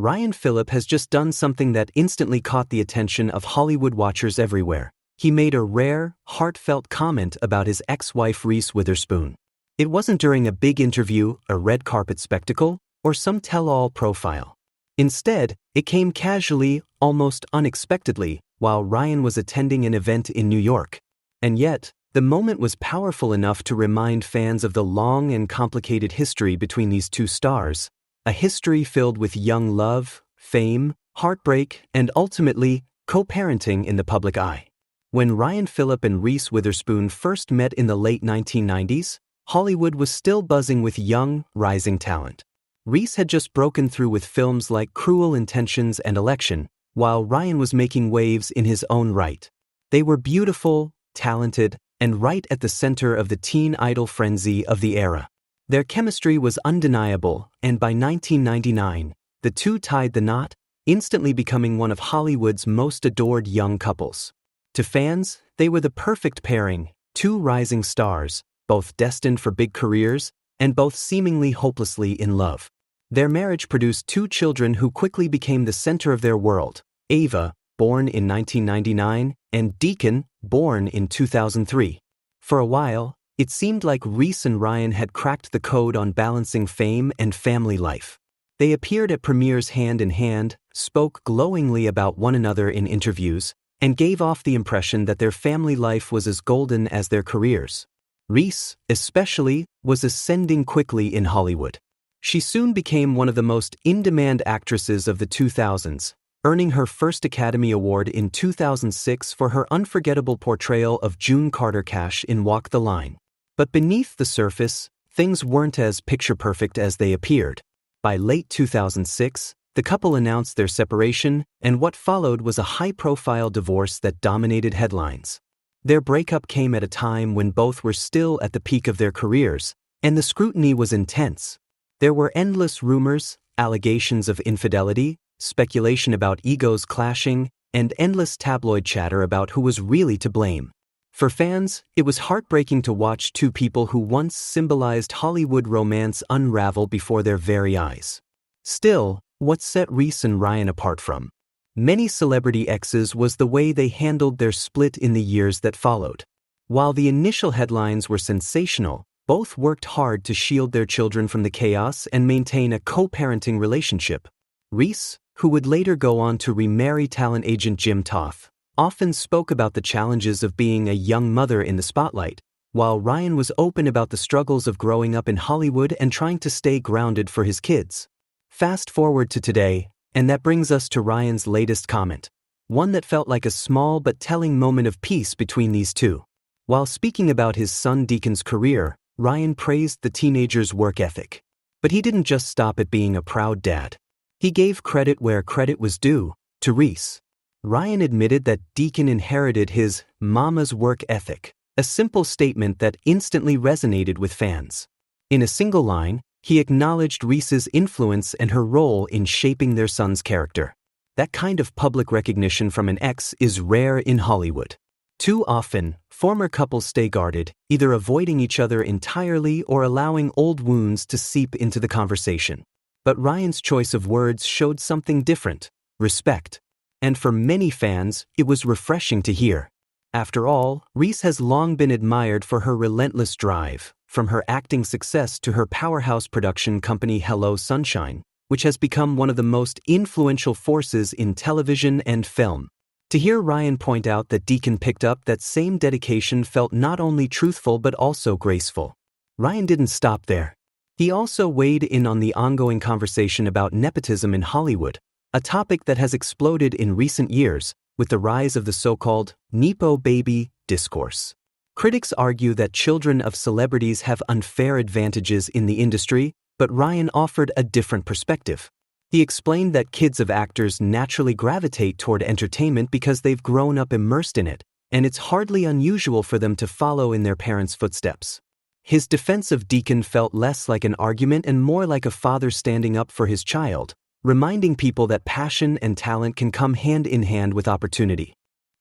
Ryan Phillippe has just done something that instantly caught the attention of Hollywood watchers everywhere. He made a rare, heartfelt comment about his ex-wife Reese Witherspoon. It wasn't during a big interview, a red carpet spectacle, or some tell-all profile. Instead, it came casually, almost unexpectedly, while Ryan was attending an event in New York. And yet, the moment was powerful enough to remind fans of the long and complicated history between these two stars, a history filled with young love, fame, heartbreak, and ultimately, co-parenting in the public eye. When Ryan Phillippe and Reese Witherspoon first met in the late 1990s, Hollywood was still buzzing with young, rising talent. Reese had just broken through with films like Cruel Intentions and Election, while Ryan was making waves in his own right. They were beautiful, talented, and right at the center of the teen idol frenzy of the era. Their chemistry was undeniable, and by 1999, the two tied the knot, instantly becoming one of Hollywood's most adored young couples. To fans, they were the perfect pairing, two rising stars, both destined for big careers, and both seemingly hopelessly in love. Their marriage produced two children who quickly became the center of their world, Ava, born in 1999, and Deacon, born in 2003. For a while, it seemed like Reese and Ryan had cracked the code on balancing fame and family life. They appeared at premieres hand in hand, spoke glowingly about one another in interviews, and gave off the impression that their family life was as golden as their careers. Reese, especially, was ascending quickly in Hollywood. She soon became one of the most in-demand actresses of the 2000s, earning her first Academy Award in 2006 for her unforgettable portrayal of June Carter Cash in Walk the Line. But beneath the surface, things weren't as picture-perfect as they appeared. By late 2006, the couple announced their separation, and what followed was a high-profile divorce that dominated headlines. Their breakup came at a time when both were still at the peak of their careers, and the scrutiny was intense. There were endless rumors, allegations of infidelity, speculation about egos clashing, and endless tabloid chatter about who was really to blame. For fans, it was heartbreaking to watch two people who once symbolized Hollywood romance unravel before their very eyes. Still, what set Reese and Ryan apart from many celebrity exes was the way they handled their split in the years that followed. While the initial headlines were sensational, both worked hard to shield their children from the chaos and maintain a co-parenting relationship. Reese, who would later go on to remarry talent agent Jim Toth, often spoke about the challenges of being a young mother in the spotlight, while Ryan was open about the struggles of growing up in Hollywood and trying to stay grounded for his kids. Fast forward to today, and that brings us to Ryan's latest comment, one that felt like a small but telling moment of peace between these two. While speaking about his son Deacon's career, Ryan praised the teenager's work ethic. But he didn't just stop at being a proud dad. He gave credit where credit was due, to Reese. Ryan admitted that Deacon inherited his mama's work ethic, a simple statement that instantly resonated with fans. In a single line, he acknowledged Reese's influence and her role in shaping their son's character. That kind of public recognition from an ex is rare in Hollywood. Too often, former couples stay guarded, either avoiding each other entirely or allowing old wounds to seep into the conversation. But Ryan's choice of words showed something different: respect. And for many fans, it was refreshing to hear. After all, Reese has long been admired for her relentless drive, from her acting success to her powerhouse production company Hello Sunshine, which has become one of the most influential forces in television and film. To hear Ryan point out that Deacon picked up that same dedication felt not only truthful but also graceful. Ryan didn't stop there. He also weighed in on the ongoing conversation about nepotism in Hollywood, a topic that has exploded in recent years with the rise of the so-called Nepo baby discourse. Critics argue that children of celebrities have unfair advantages in the industry, but Ryan offered a different perspective. He explained that kids of actors naturally gravitate toward entertainment because they've grown up immersed in it, and it's hardly unusual for them to follow in their parents' footsteps. His defense of Deacon felt less like an argument and more like a father standing up for his child, reminding people that passion and talent can come hand in hand with opportunity.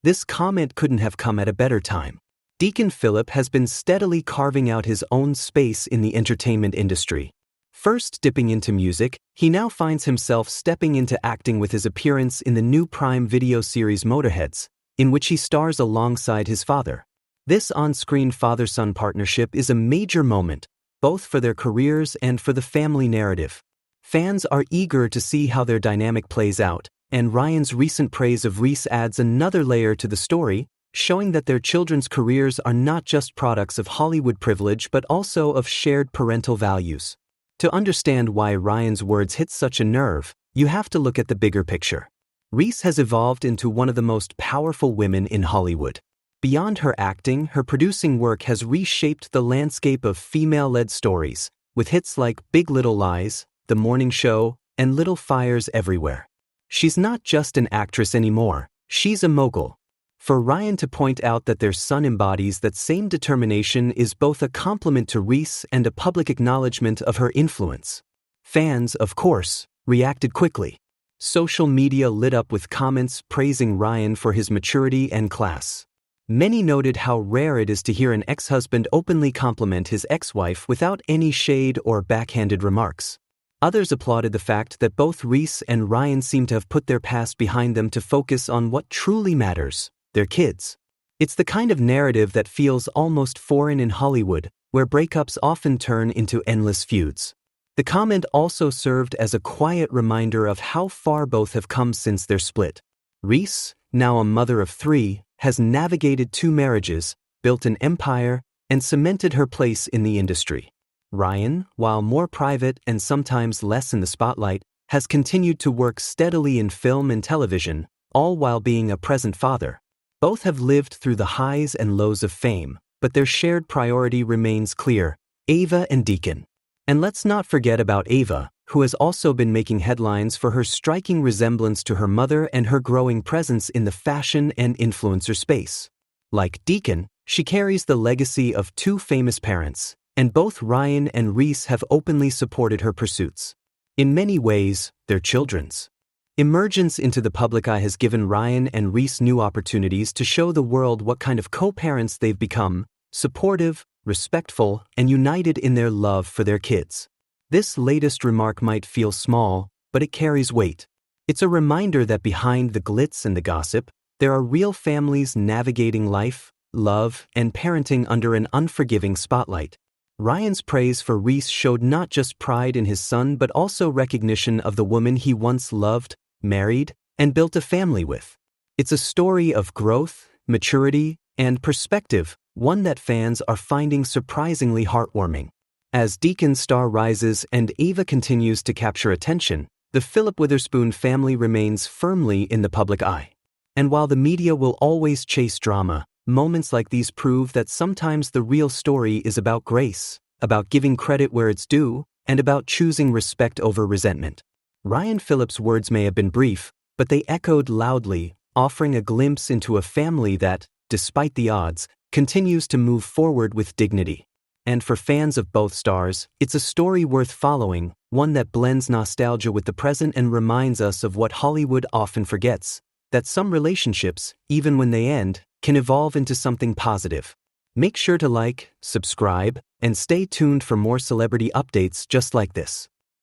This comment couldn't have come at a better time. Deacon Phillippe has been steadily carving out his own space in the entertainment industry. First dipping into music, he now finds himself stepping into acting with his appearance in the new Prime Video series Motorheads, in which he stars alongside his father. This on-screen father-son partnership is a major moment, both for their careers and for the family narrative. Fans are eager to see how their dynamic plays out, and Ryan's recent praise of Reese adds another layer to the story, showing that their children's careers are not just products of Hollywood privilege but also of shared parental values. To understand why Ryan's words hit such a nerve, you have to look at the bigger picture. Reese has evolved into one of the most powerful women in Hollywood. Beyond her acting, her producing work has reshaped the landscape of female-led stories, with hits like Big Little Lies, The Morning Show, and Little Fires Everywhere. She's not just an actress anymore, she's a mogul. For Ryan to point out that their son embodies that same determination is both a compliment to Reese and a public acknowledgement of her influence. Fans, of course, reacted quickly. Social media lit up with comments praising Ryan for his maturity and class. Many noted how rare it is to hear an ex-husband openly compliment his ex-wife without any shade or backhanded remarks. Others applauded the fact that both Reese and Ryan seem to have put their past behind them to focus on what truly matters, their kids. It's the kind of narrative that feels almost foreign in Hollywood, where breakups often turn into endless feuds. The comment also served as a quiet reminder of how far both have come since their split. Reese, now a mother of 3, has navigated 2 marriages, built an empire, and cemented her place in the industry. Ryan, while more private and sometimes less in the spotlight, has continued to work steadily in film and television, all while being a present father. Both have lived through the highs and lows of fame, but their shared priority remains clear: Ava and Deacon. And let's not forget about Ava, who has also been making headlines for her striking resemblance to her mother and her growing presence in the fashion and influencer space. Like Deacon, she carries the legacy of 2 famous parents, and both Ryan and Reese have openly supported her pursuits. In many ways, they're children's. Emergence into the public eye has given Ryan and Reese new opportunities to show the world what kind of co-parents they've become: supportive, respectful, and united in their love for their kids. This latest remark might feel small, but it carries weight. It's a reminder that behind the glitz and the gossip, there are real families navigating life, love, and parenting under an unforgiving spotlight. Ryan's praise for Reese showed not just pride in his son but also recognition of the woman he once loved, married, and built a family with. It's a story of growth, maturity, and perspective, one that fans are finding surprisingly heartwarming. As Deacon's star rises and Ava continues to capture attention, the Phillippe Witherspoon family remains firmly in the public eye. And while the media will always chase drama, moments like these prove that sometimes the real story is about grace, about giving credit where it's due, and about choosing respect over resentment. Ryan Phillippe's words may have been brief, but they echoed loudly, offering a glimpse into a family that, despite the odds, continues to move forward with dignity. And for fans of both stars, it's a story worth following, one that blends nostalgia with the present and reminds us of what Hollywood often forgets: that some relationships, even when they end, can evolve into something positive. Make sure to like, subscribe, and stay tuned for more celebrity updates just like this.